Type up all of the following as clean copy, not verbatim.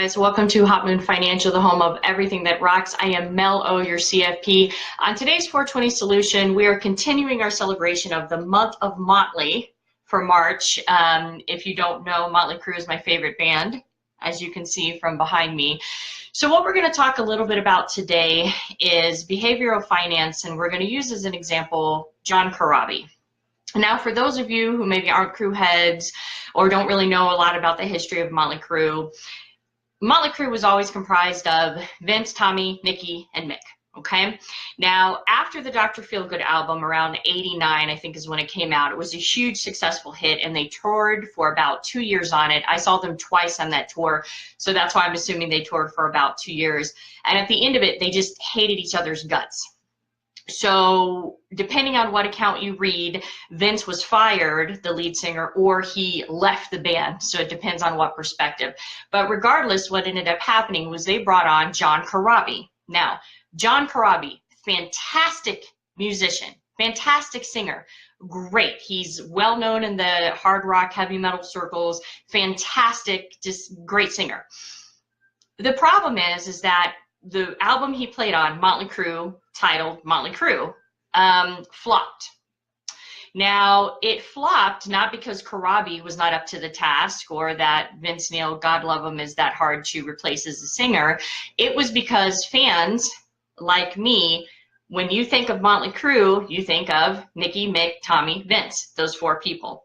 guys, welcome to Hot Moon Financial, the home of everything that rocks. I am Mel O, your CFP. On today's 420 solution, we are continuing our celebration of the month of Motley for March. If you don't know, Motley Crue is my favorite band, as you can see from behind me. So what we're going to talk a little bit about today is behavioral finance, and we're going to use as an example John Corabi. Now, for those of you who maybe aren't Crue heads or don't really know a lot about the history of Motley Crue was always comprised of Vince, Tommy, Nikki, and Mick. Okay. Now, after the Dr. Feelgood album around '89, I think is when it came out, it was a huge successful hit, and they toured for about 2 years on it. I saw them twice on that tour, so that's why I'm assuming they toured for about 2 years. And at the end of it, they just hated each other's guts. So depending on what account you read, Vince was fired, the lead singer, or he left the band. So it depends on what perspective. But regardless, what ended up happening was they brought on John Corabi. Now, John Corabi, fantastic musician, fantastic singer, great. He's well known in the hard rock, heavy metal circles, fantastic, just great singer. The problem is that the album he played on, Motley Crue, titled Motley Crue, flopped. Now, it flopped not because Corabi was not up to the task or that Vince Neil, God love him, is that hard to replace as a singer. It was because fans like me, when you think of Motley Crue, you think of Nikki, Mick, Tommy, Vince, those four people.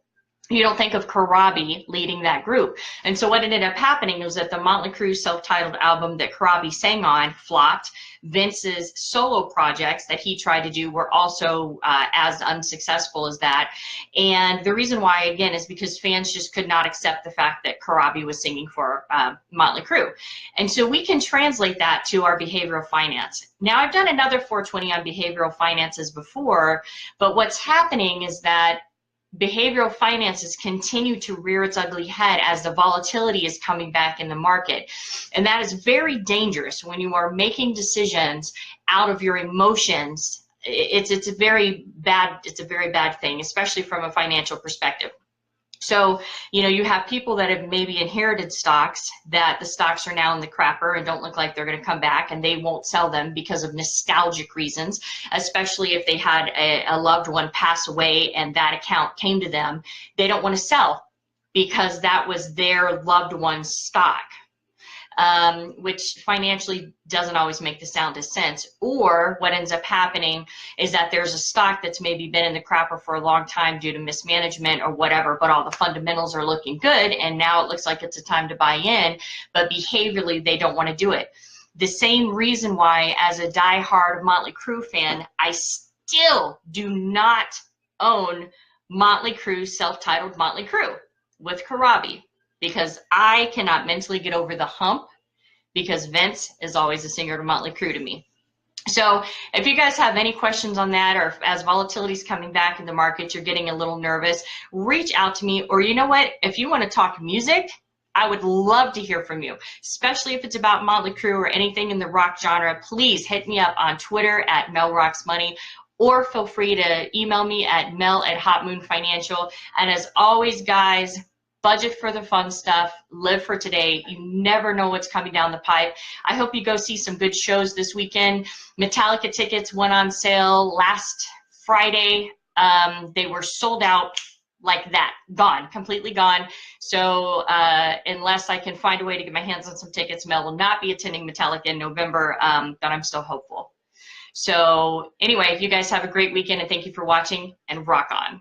You don't think of Corabi leading that group. And so what ended up happening was that the Motley Crue self-titled album that Corabi sang on flopped. Vince's solo projects that he tried to do were also as unsuccessful as that. And the reason why, again, is because fans just could not accept the fact that Corabi was singing for Motley Crue. And so we can translate that to our behavioral finance. Now, I've done another 420 on behavioral finances before, but what's happening is that behavioral finances continue to rear its ugly head as the volatility is coming back in the market. And that is very dangerous when you are making decisions out of your emotions. It's a very bad thing, especially from a financial perspective. So, you know, you have people that have maybe inherited stocks that the stocks are now in the crapper and don't look like they're going to come back, and they won't sell them because of nostalgic reasons, especially if they had a loved one pass away and that account came to them. They don't want to sell because that was their loved one's stock. Which financially doesn't always make the soundest sense. Or what ends up happening is that there's a stock that's maybe been in the crapper for a long time due to mismanagement or whatever, but all the fundamentals are looking good, and now it looks like it's a time to buy in, but behaviorally they don't want to do it. The same reason why, as a die-hard Motley Crue fan, I still do not own Motley Crue, self-titled Motley Crue with Corabi, because I cannot mentally get over the hump because Vince is always a singer to Motley Crue to me. So if you guys have any questions on that, or if, as volatility is coming back in the market, you're getting a little nervous, reach out to me. Or you know what, if you want to talk music, I would love to hear from you, especially if it's about Motley Crue or anything in the rock genre. Please hit me up on Twitter at MelRocksMoney, or feel free to email me at mel@hotmoonfinancial. And as always, guys, budget for the fun stuff, live for today. You never know what's coming down the pipe. I hope you go see some good shows this weekend. Metallica tickets went on sale last Friday. They were sold out like that, gone, completely gone. So unless I can find a way to get my hands on some tickets, Mel will not be attending Metallica in November, but I'm still hopeful. So anyway, you guys have a great weekend, and thank you for watching, and rock on.